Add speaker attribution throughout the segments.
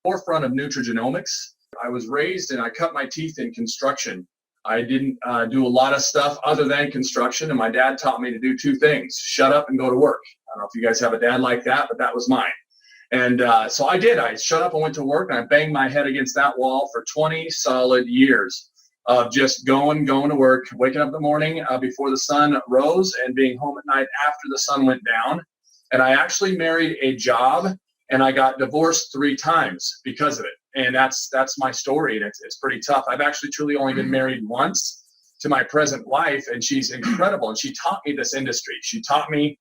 Speaker 1: forefront of nutrigenomics. I was raised and I cut my teeth in construction. I didn't do a lot of stuff other than construction, and my dad taught me to do two things: shut up and go to work. I don't know if you guys have a dad like that, but that was mine. And so I did. I shut up and went to work, and I banged my head against that wall for 20 solid years of just going to work, waking up in the morning before the sun rose and being home at night after the sun went down. And I actually married a job, and I got divorced 3 times because of it. And that's my story, and it's pretty tough. I've actually truly only been married once to my present wife, and she's incredible. And she taught me this industry. She taught me,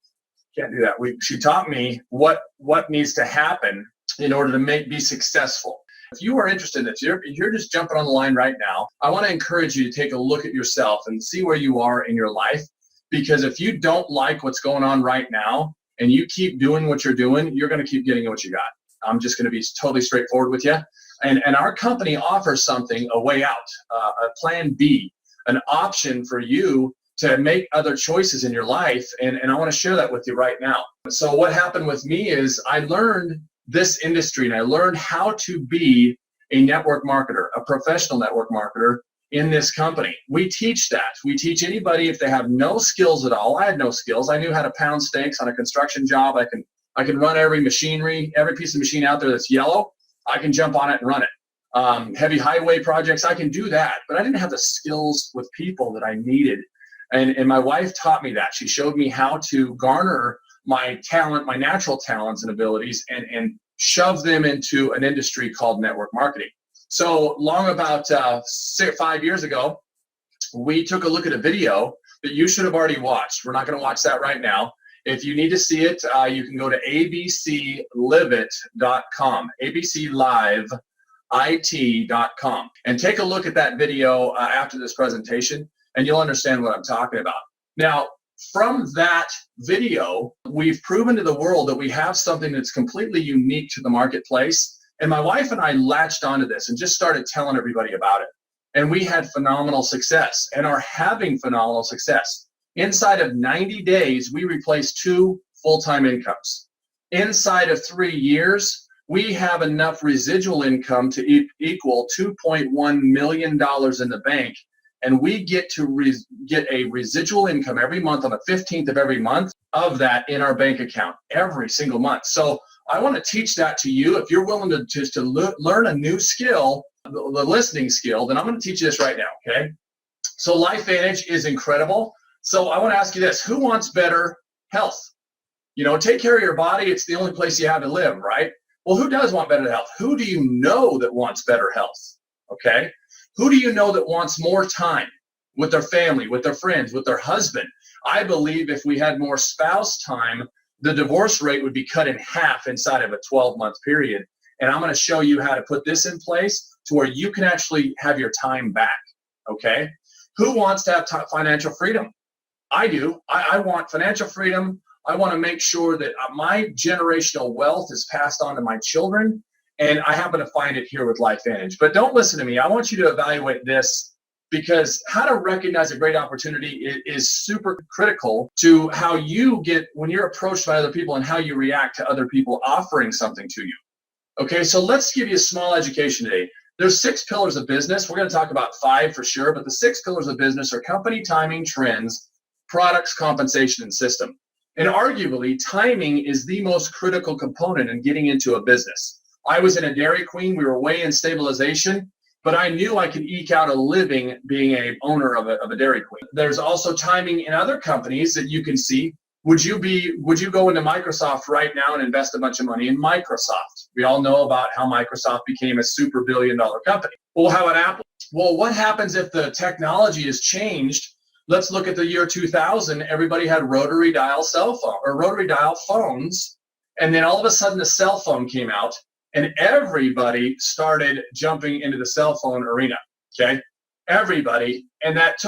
Speaker 1: can't do that. She taught me what needs to happen in order to be successful. If you are interested, if you're just jumping on the line right now, I want to encourage you to take a look at yourself and see where you are in your life. Because if you don't like what's going on right now and you keep doing what you're doing, you're going to keep getting what you got. I'm just going to be totally straightforward with you. And our company offers something, a way out, a plan B, an option for you to make other choices in your life. And I want to share that with you right now. So what happened with me is I learned this industry, and I learned how to be a network marketer, a professional network marketer in this company. We teach that. We teach anybody if they have no skills at all. I had no skills. I knew how to pound stakes on a construction job. I can run every machinery, every piece of machine out there that's yellow. I can jump on it and run it. Heavy highway projects, I can do that. But I didn't have the skills with people that I needed. And my wife taught me that. She showed me how to garner my talent, my natural talents and abilities, and shove them into an industry called network marketing. So long about 5 years ago, we took a look at a video that you should have already watched. We're not going to watch that right now. If you need to see it, you can go to abcliveit.com, abcliveit.com, and take a look at that video after this presentation, and you'll understand what I'm talking about. Now, from that video, we've proven to the world that we have something that's completely unique to the marketplace. And my wife and I latched onto this and just started telling everybody about it. And we had phenomenal success and are having phenomenal success. Inside of 90 days, we replaced 2 full-time incomes. Inside of 3 years, we have enough residual income to equal $2.1 million in the bank. And we get to get a residual income every month on the 15th of every month of that in our bank account every single month. So I want to teach that to you. If you're willing to learn a new skill, the listening skill, then I'm going to teach you this right now, okay? So LifeVantage is incredible. So I want to ask you this: who wants better health? You know, take care of your body. It's the only place you have to live, right? Well, who does want better health? Who do you know that wants better health? Okay. Who do you know that wants more time with their family, with their friends, with their husband? I believe if we had more spouse time, the divorce rate would be cut in half inside of a 12-month period. And I'm going to show you how to put this in place to where you can actually have your time back. Okay. Who wants to have financial freedom? I do. I want financial freedom. I want to make sure that my generational wealth is passed on to my children. And I happen to find it here with LifeVantage. But don't listen to me. I want you to evaluate this, because how to recognize a great opportunity is super critical to how you get when you're approached by other people and how you react to other people offering something to you. Okay, so let's give you a small education today. There's 6 pillars of business. We're going to talk about 5 for sure, but the 6 pillars of business are company, timing, trends, products, compensation, and system. And arguably, timing is the most critical component in getting into a business. I was in a Dairy Queen. We were way in stabilization, but I knew I could eke out a living being a owner of a Dairy Queen. There's also timing in other companies that you can see. Would you go into Microsoft right now and invest a bunch of money in Microsoft? We all know about how Microsoft became a super billion-dollar company. Well, how about Apple? Well, what happens if the technology has changed? Let's look at the year 2000. Everybody had rotary dial phones, and then all of a sudden the cell phone came out. And everybody started jumping into the cell phone arena, okay? Everybody. And that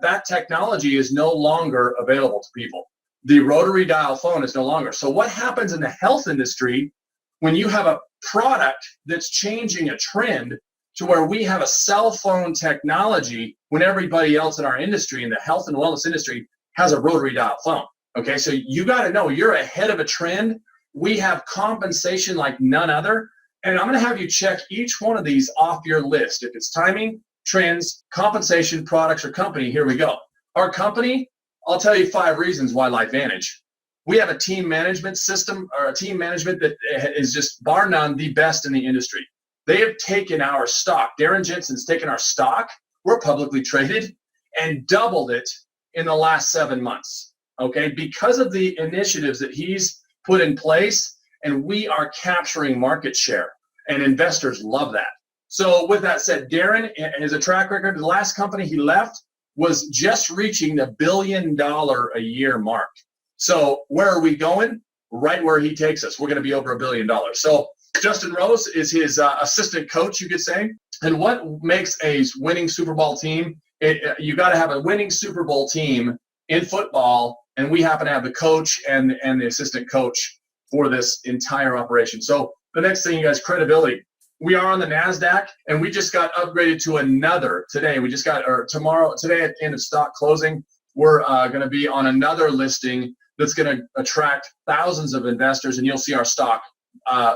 Speaker 1: that technology is no longer available to people. The rotary dial phone is no longer. So what happens in the health industry when you have a product that's changing a trend to where we have a cell phone technology when everybody else in our industry, in the health and wellness industry, has a rotary dial phone, okay? So you got to know you're ahead of a trend. We have compensation like none other, And I'm going to have you check each one of these off your list. If it's timing, trends, compensation, products, or company, here we go. Our company, I'll tell you 5 reasons why LifeVantage. We have a team management system, or a team management that is just bar none the best in the industry. They have taken our stock. Darren Jensen's taken our stock. We're publicly traded, and doubled it in the last 7 months. Okay, because of the initiatives that he's put in place, and we are capturing market share, and investors love that. So with that said, Darren has a track record. The last company he left was just reaching the $1 billion a year mark. So where are we going? Right where he takes us. We're going to be over $1 billion. So Justin Rose is his assistant coach, you could say. And what makes a winning Super Bowl team? You got to have a winning Super Bowl team in football, and we happen to have the coach and the assistant toach for this entire operation. So the next thing, you guys, credibility. We are on the NASDAQ, and we just got upgraded to another today. We just got, or tomorrow, today at the end of stock closing, we're going to be on another listing that's going to attract thousands of investors, and you'll see our stock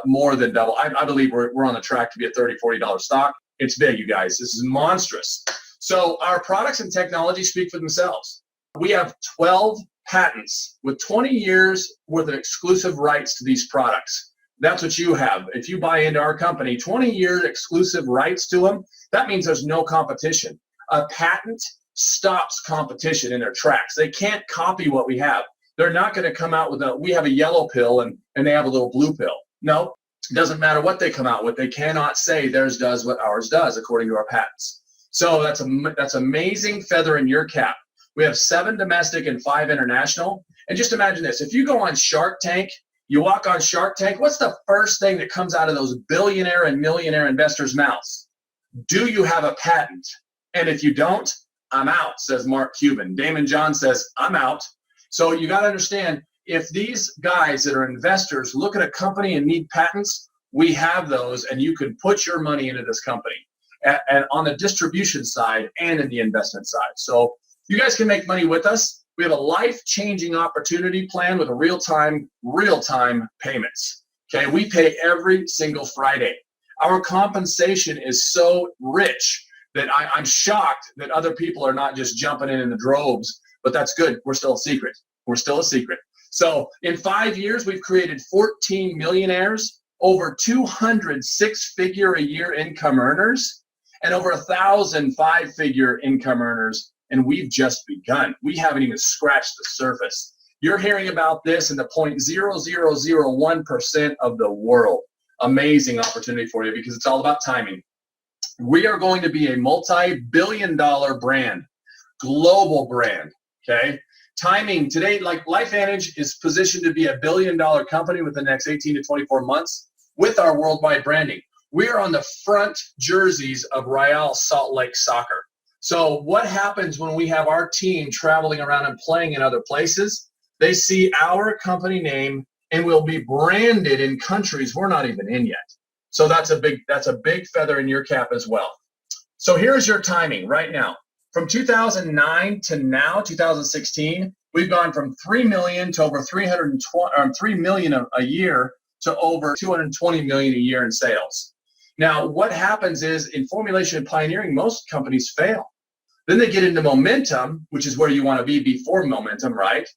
Speaker 1: more than double. I believe we're on the track to be a $30, $40 stock. It's big, you guys. This is monstrous. So our products and technology speak for themselves. We have 12 patents with 20 years worth of exclusive rights to these products. That's what you have. If you buy into our company, 20 years exclusive rights to them, that means there's no competition. A patent stops competition in their tracks. They can't copy what we have. They're not going to come out with we have a yellow pill and they have a little blue pill. No, it doesn't matter what they come out with. They cannot say theirs does what ours does according to our patents. So that's amazing feather in your cap. We have 7 domestic and 5 international. And just imagine this. If you go on Shark Tank, you walk on Shark Tank, what's the first thing that comes out of those billionaire and millionaire investors' mouths? Do you have a patent? And if you don't, I'm out, says Mark Cuban. Damon John says, I'm out. So you got to understand, if these guys that are investors look at a company and need patents, we have those, and you can put your money into this company and on the distribution side and in the investment side. So you guys can make money with us. We have a life-changing opportunity plan with a real-time payments. Okay, we pay every single Friday. Our compensation is so rich that I'm shocked that other people are not just jumping in the droves, but that's good. We're still a secret. We're still a secret. So in 5 years, we've created 14 millionaires, over 200 6-figure a year income earners, and over 1,000 5-figure income earners. And we've just begun. We haven't even scratched the surface. You're hearing about this in the 0.0001% of the world. Amazing opportunity for you because it's all about timing. We are going to be a multi-billion-dollar brand, global brand, okay? Timing today, like LifeVantage is positioned to be a billion-dollar company within the next 18 to 24 months with our worldwide branding. We are on the front jerseys of Real Salt Lake Soccer. So what happens when we have our team traveling around and playing in other places? They see our company name and we'll be branded in countries we're not even in yet. So that's a big feather in your cap as well. So here's your timing right now. From 2009 to now, 2016, we've gone from 3 million to over 3 million a year to over 220 million a year in sales. Now, what happens is in formulation and pioneering, most companies fail. Then they get into momentum, which is where you want to be before momentum, right?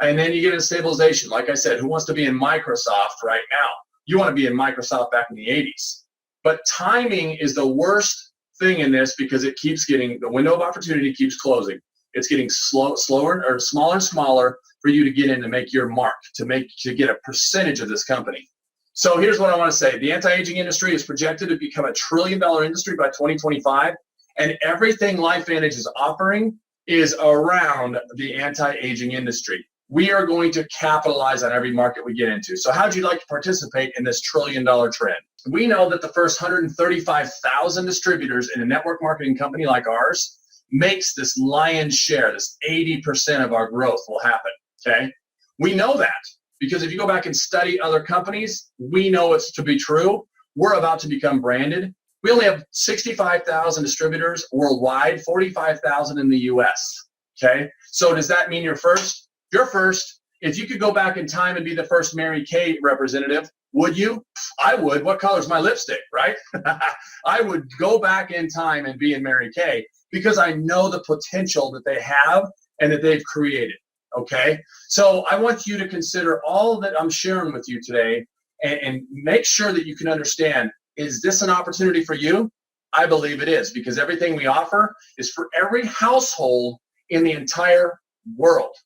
Speaker 1: And then you get into stabilization. Like I said, who wants to be in Microsoft right now? You want to be in Microsoft back in the 80s. But timing is the worst thing in this because it keeps getting, the window of opportunity keeps closing. It's getting smaller and smaller for you to get in to make your mark, to get a percentage of this company. So here's what I want to say. The anti-aging industry is projected to become a $1 trillion industry by 2025. And everything LifeVantage is offering is around the anti-aging industry. We are going to capitalize on every market we get into. So how'd you like to participate in this $1 trillion trend? We know that the first 135,000 distributors in a network marketing company like ours makes this lion's share, this 80% of our growth will happen, okay? We know that because if you go back and study other companies, we know it's to be true. We're about to become branded. We only have 65,000 distributors worldwide, 45,000 in the US, okay? So does that mean you're first? You're first. If you could go back in time and be the first Mary Kay representative, Would you? I would. What color's my lipstick, right? I would go back in time and be in Mary Kay because I know the potential that they have and that they've created. Okay. So I want you to consider all that I'm sharing with you today and make sure that you can understand, is this an opportunity for you? I believe it is, because everything we offer is for every household in the entire world.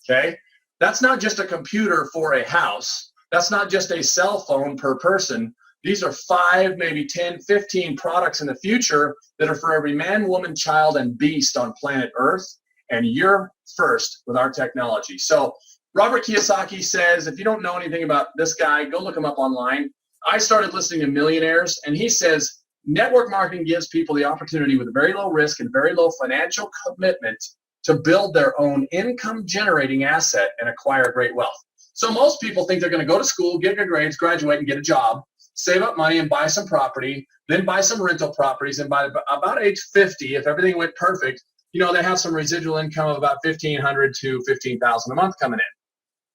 Speaker 1: Okay. That's not just a computer for a house. That's not just a cell phone per person. These are 5, maybe 10, 15 products in the future that are for every man, woman, child, and beast on planet Earth. And you're first with our technology. So Robert Kiyosaki says, if you don't know anything about this guy, go look him up online. I started listening to millionaires, and he says, network marketing gives people the opportunity with very low risk and very low financial commitment to build their own income generating asset and acquire great wealth. So most people think they're going to go to school, get good grades, graduate, and get a job, save up money and buy some property, then buy some rental properties, and by about age 50, if everything went perfect, they have some residual income of about $1,500 to $15,000 a month coming in,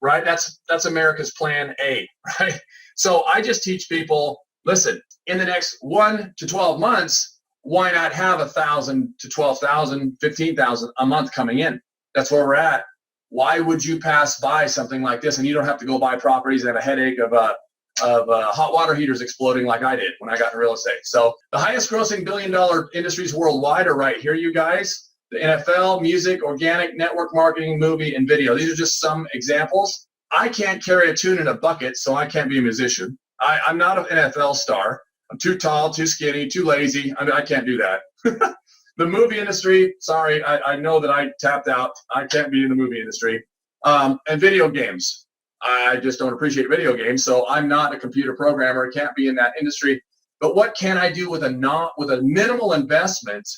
Speaker 1: right? That's America's plan A, right? So I just teach people, listen, in the next 1 to 12 months, why not have 1,000 to 12,000, 15,000 a month coming in? That's where we're at. Why would you pass by something like this? And you don't have to go buy properties and have a headache of hot water heaters exploding like I did when I got in real estate. So the highest grossing billion-dollar industries worldwide are right here, you guys. The NFL, music, organic, network marketing, movie, and video. These are just some examples. I can't carry a tune in a bucket, so I can't be a musician. I'm not an NFL star. I'm too tall, too skinny, too lazy. I can't do that. The movie industry, sorry, I know that I tapped out. I can't be in the movie industry. And video games. I just don't appreciate video games, so I'm not a computer programmer. I can't be in that industry. But what can I do with a minimal investment?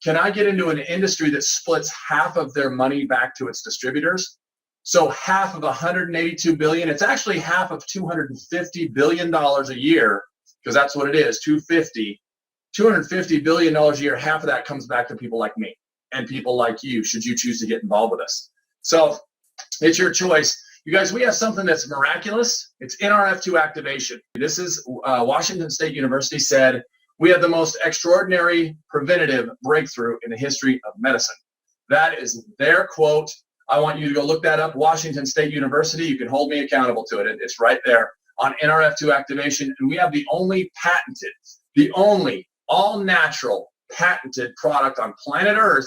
Speaker 1: Can I get into an industry that splits half of their money back to its distributors? So half of 182 billion, it's actually half of $250 billion a year, because that's what it is, $250 billion a year. Half of that comes back to people like me and people like you, should you choose to get involved with us. So it's your choice. You guys, we have something that's miraculous. It's NRF2 activation. This is Washington State University said, we have the most extraordinary preventative breakthrough in the history of medicine. That is their quote. I want you to go look that up. Washington State University. You can hold me accountable to it. It's right there on NRF2 activation. And we have the only all-natural patented product on planet Earth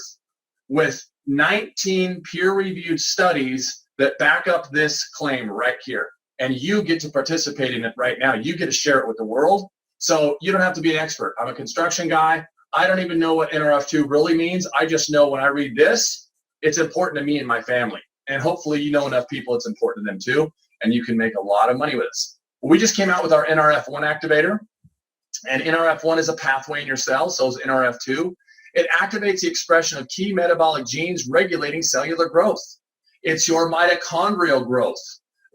Speaker 1: with 19 peer-reviewed studies that back up this claim right here. And you get to participate in it right now. You get to share it with the world. So you don't have to be an expert. I'm a construction guy. I don't even know what NRF2 really means. I just know when I read this, it's important to me and my family. And hopefully you know enough people it's important to them too. And you can make a lot of money with us. We just came out with our NRF1 activator. And NRF1 is a pathway in your cells. So is NRF2. It activates the expression of key metabolic genes regulating cellular growth. It's your mitochondrial growth.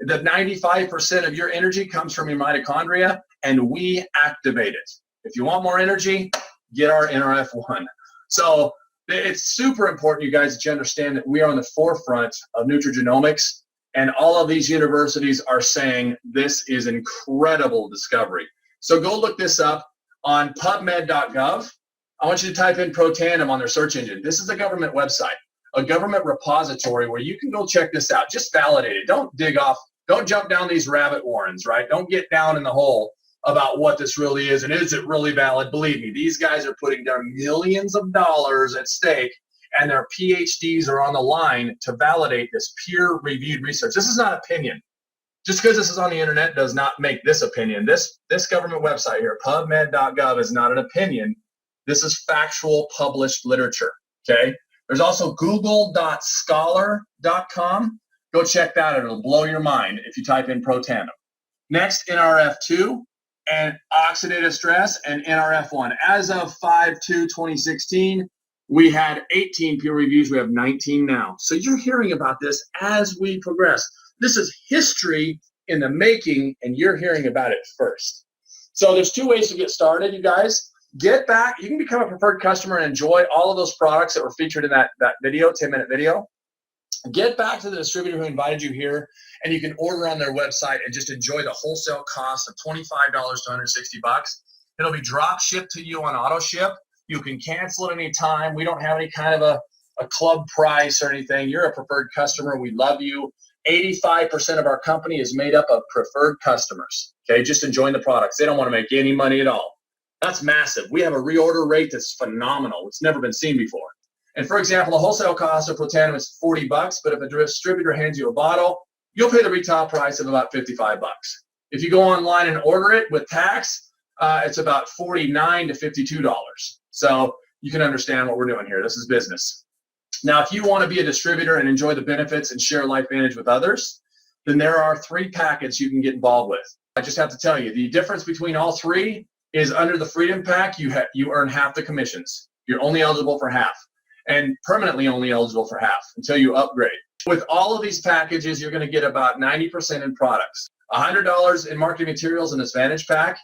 Speaker 1: The 95% of your energy comes from your mitochondria, and we activate it. If you want more energy, get our NRF1. So it's super important, you guys, that you understand that we are on the forefront of nutrigenomics, and all of these universities are saying this is incredible discovery. So go look this up on pubmed.gov. I want you to type in Protandim on their search engine. This is a government website, a government repository where you can go check this out. Just validate it. Don't dig off. Don't jump down these rabbit warrens, right? Don't get down in the hole about what this really is and is it really valid. Believe me, these guys are putting their millions of dollars at stake, and their PhDs are on the line to validate this peer-reviewed research. This is not opinion. Just because this is on the internet does not make this opinion. This government website here, pubmed.gov, is not an opinion. This is factual published literature, okay? There's also google.scholar.com. Go check that out. It'll blow your mind if you type in Protandim. Next, NRF2 and oxidative stress and NRF1. As of 5/2/2016, we had 18 peer reviews. We have 19 now. So you're hearing about this as we progress. This is history in the making, and you're hearing about it first. So there's 2 ways to get started, you guys. Get back. You can become a preferred customer and enjoy all of those products that were featured in that video, 10-minute video. Get back to the distributor who invited you here, and you can order on their website and just enjoy the wholesale cost of $25 to $160. It'll be drop shipped to you on auto ship. You can cancel at any time. We don't have any kind of a club price or anything. You're a preferred customer. We love you. 85% of our company is made up of preferred customers, okay, just enjoying the products. They don't want to make any money at all. That's massive. We have a reorder rate that's phenomenal. It's never been seen before. And for example, the wholesale cost of Platinum is $40, but if a distributor hands you a bottle, you'll pay the retail price of about $55. If you go online and order it with tax, it's about $49 to $52. So you can understand what we're doing here. This is business. Now, if you want to be a distributor and enjoy the benefits and share LifeVantage with others, then there are 3 packets you can get involved with. I just have to tell you, the difference between all 3 is under the Freedom Pack, you earn half the commissions. You're only eligible for half, and permanently only eligible for half until you upgrade. With all of these packages, you're going to get about 90% in products, $100 in marketing materials in this Vantage Pack,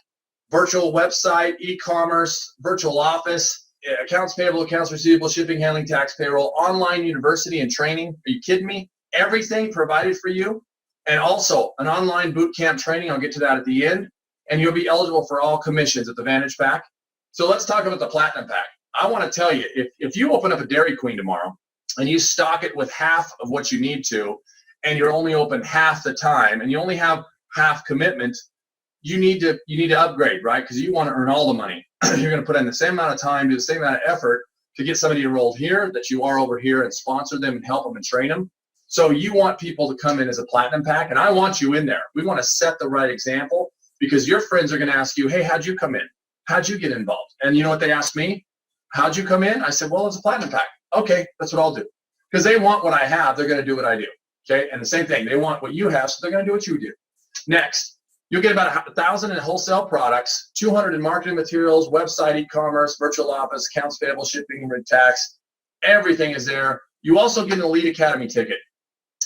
Speaker 1: virtual website, e-commerce, virtual office, accounts payable, accounts receivable, shipping, handling, tax, payroll, online university and training. Are you kidding me? Everything provided for you. And also an online boot camp training. I'll get to that at the end. And you'll be eligible for all commissions at the Vantage Pack. So let's talk about the Platinum Pack. I want to tell you, if you open up a Dairy Queen tomorrow and you stock it with half of what you need to, and you're only open half the time, and you only have half commitment, you need to upgrade, right? Because you want to earn all the money. You're going to put in the same amount of time, do the same amount of effort to get somebody enrolled here that you are over here and sponsor them and help them and train them. So you want people to come in as a Platinum Pack, and I want you in there. We want to set the right example because your friends are going to ask you, hey, how'd you come in? How'd you get involved? And you know what they asked me? How'd you come in? I said, well, it's a Platinum Pack. Okay, that's what I'll do. Because they want what I have, they're going to do what I do. Okay, and the same thing, they want what you have, so they're going to do what you do. Next. You'll get about 1,000 in wholesale products, 200 in marketing materials, website, e-commerce, virtual office, accounts payable, shipping, and tax. Everything is there. You also get an Elite Academy ticket.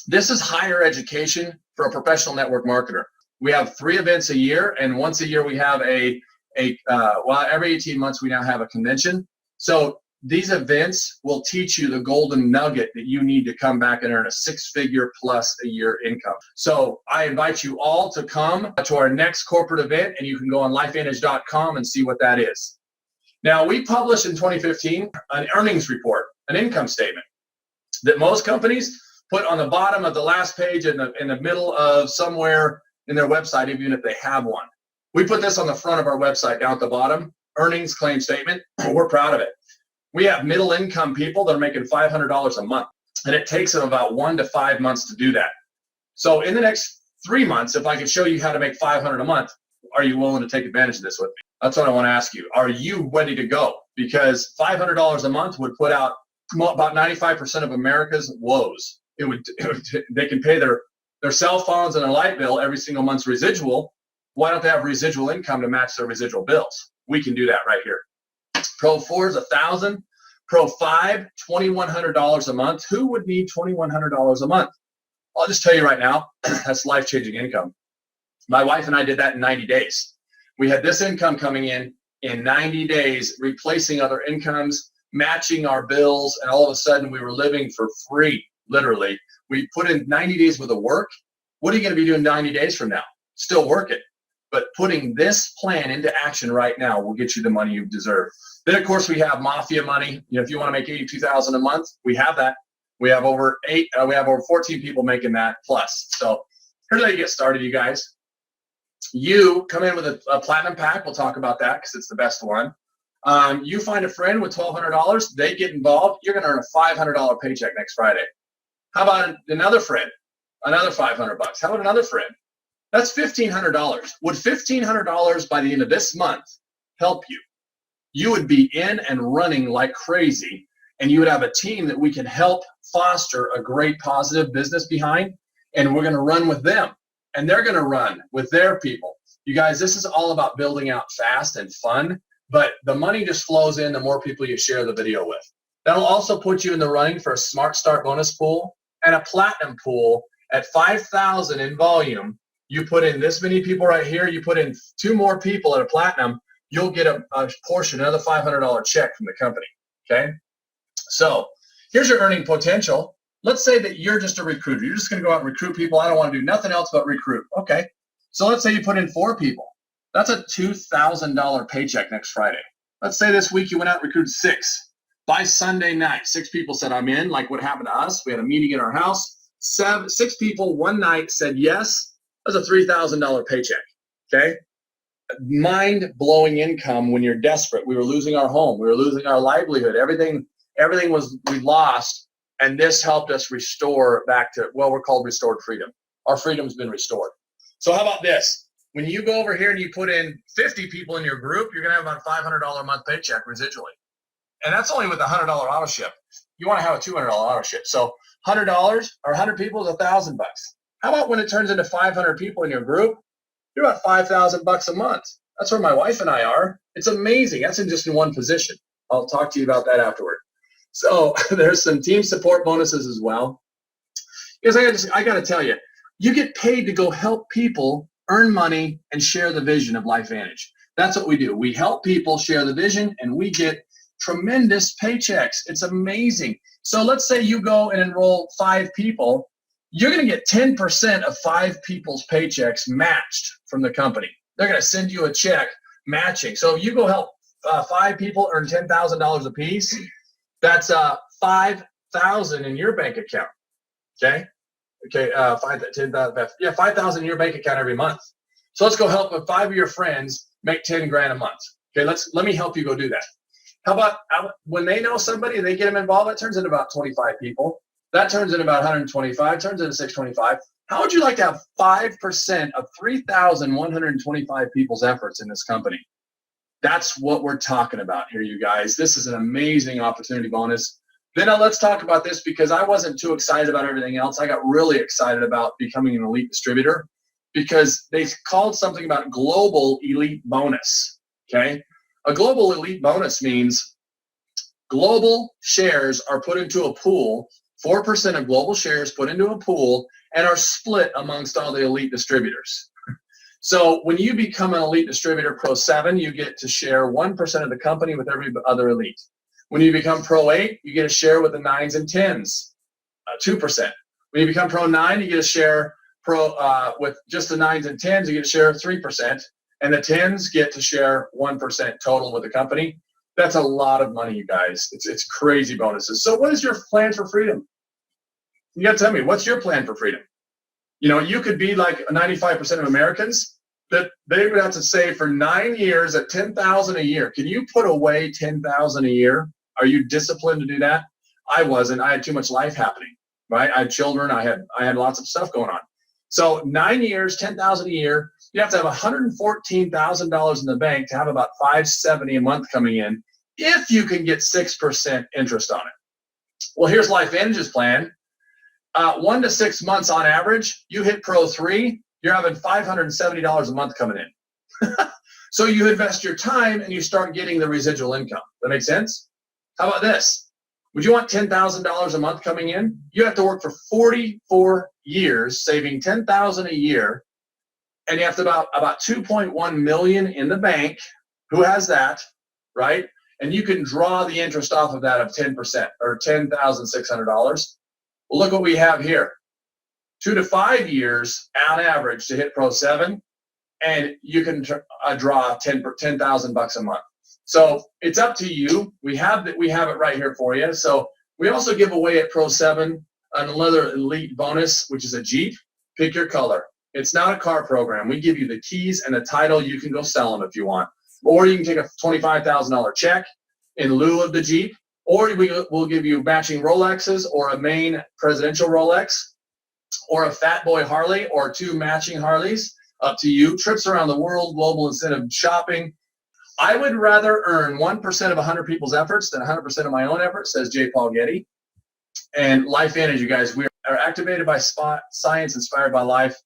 Speaker 1: This is higher education for a professional network marketer. We have 3 events a year, and once a year we have every 18 months we now have a convention. So these events will teach you the golden nugget that you need to come back and earn a 6-figure plus a year income. So I invite you all to come to our next corporate event, and you can go on LifeVantage.com and see what that is. Now, we published in 2015 an earnings report, an income statement that most companies put on the bottom of the last page in the middle of somewhere in their website, even if they have one. We put this on the front of our website down at the bottom, earnings claim statement. We're proud of it. We have middle income people that are making $500 a month, and it takes them about 1 to 5 months to do that. So in the next 3 months, if I could show you how to make $500 a month, are you willing to take advantage of this with me? That's what I want to ask you. Are you ready to go? Because $500 a month would put out about 95% of America's woes. They can pay their cell phones and their light bill every single month's residual. Why don't they have residual income to match their residual bills? We can do that right here. Pro 4 is $1,000. Pro 5, $2,100 a month. Who would need $2,100 a month? I'll just tell you right now, that's life-changing income. My wife and I did that in 90 days. We had this income coming in 90 days, replacing other incomes, matching our bills, and all of a sudden we were living for free, literally. We put in 90 days worth of work. What are you going to be doing 90 days from now? Still working. But putting this plan into action right now will get you the money you deserve. Then, of course, we have mafia money. If you want to make $82,000 a month, we have that. We have over 14 people making that plus. So here's how you get started, you guys. You come in with a Platinum Pack. We'll talk about that because it's the best one. You find a friend with $1,200. They get involved. You're going to earn a $500 paycheck next Friday. How about another friend? Another $500. How about another friend? That's $1,500. Would $1,500 by the end of this month help you? You would be in and running like crazy, and you would have a team that we can help foster a great positive business behind, and we're going to run with them, and they're going to run with their people. You guys, this is all about building out fast and fun, but the money just flows in the more people you share the video with. That'll also put you in the running for a Smart Start bonus pool and a Platinum pool at $5,000 in volume. You put in this many people right here, you put in 2 more people at a Platinum, you'll get a portion, another $500 check from the company, okay? So here's your earning potential. let's say that you're just a recruiter. You're just going to go out and recruit people. I don't want to do nothing else but recruit. Okay. So let's say you put in 4 people. That's a $2,000 paycheck next Friday. Let's say this week you went out and recruited 6. By Sunday night, 6 people said, I'm in, like what happened to us. We had a meeting in our house. 6 people one night said yes. That's a $3,000 paycheck. Okay. Mind-blowing income when you're desperate. We were losing our home. We were losing our livelihood. Everything we lost. And this helped us restore back to, well, we're called restored freedom. Our freedom's been restored. So how about this? When you go over here and you put in 50 people in your group, you're going to have about $500 a month paycheck residually. And that's only with a $100 auto ship. You want to have a $200 auto ship. So $100 or 100 people is $1,000. How about when it turns into 500 people in your group? You're about $5,000 a month. That's where my wife and I are. It's amazing. That's just in one position. I'll talk to you about that afterward. So there's some team support bonuses as well. Because I got to tell you, you get paid to go help people earn money and share the vision of LifeVantage. That's what we do. We help people share the vision, and we get tremendous paychecks. It's amazing. So let's say you go and enroll 5 people. You're going to get 10% of 5 people's paychecks matched from the company. They're going to send you a check matching. So if you go help 5 people earn $10,000 a piece, that's $5,000 in your bank account. Okay. 5,000 in your bank account every month. So let's go help 5 of your friends make 10 grand a month. Okay. Let me help you go do that. How about when they know somebody, they get them involved, that turns into about 25 people. That turns into about 125, turns into 625. How would you like to have 5% of 3,125 people's efforts in this company? That's what we're talking about here, you guys. This is an amazing opportunity bonus. Then let's talk about this, because I wasn't too excited about everything else. I got really excited about becoming an elite distributor, because they called something about global elite bonus. Okay. A global elite bonus means global shares are put into a pool. 4% of global shares put into a pool and are split amongst all the elite distributors. So when you become an elite distributor, Pro 7, you get to share 1% of the company with every other elite. When you become Pro 8, you get a share with the 9s and 10s, 2%. When you become Pro 9, you get a share with just the 9s and 10s, you get a share of 3%. And the 10s get to share 1% total with the company. That's a lot of money, you guys. It's crazy bonuses. So what is your plan for freedom? You got to tell me, what's your plan for freedom? You know, you could be like 95% of Americans that they would have to save for 9 years at $10,000 a year. Can you put away $10,000 a year? Are you disciplined to do that? I wasn't. I had too much life happening, right? I had children. I had lots of stuff going on. So 9 years, $10,000 a year. You have to have $114,000 in the bank to have about $570 a month coming in, if you can get 6% interest on it. Well, here's LifeVantage's plan. 1 to 6 months on average, you hit Pro 3, you're having $570 a month coming in. So you invest your time and you start getting the residual income. That make sense? How about this? Would you want $10,000 a month coming in? You have to work for 44 years, saving $10,000 a year, and you have to about 2.1 million in the bank. Who has that, right? And you can draw the interest off of that of 10% or $10,600. Well, look what we have here. 2 to 5 years on average to hit Pro 7, and you can draw $10,000 a month. So it's up to you. We have it right here for you. So we also give away at Pro 7 another elite bonus, which is a Jeep. Pick your color. It's not a car program. We give you the keys and the title. You can go sell them if you want. Or you can take a $25,000 check in lieu of the Jeep. Or we'll give you matching Rolexes, or a main presidential Rolex, or a Fat Boy Harley, or 2 matching Harleys. Up to you. Trips around the world, global incentive shopping. I would rather earn 1% of 100 people's efforts than 100% of my own efforts, says J. Paul Getty. And LifeVantage, you guys, we are activated by science, inspired by life.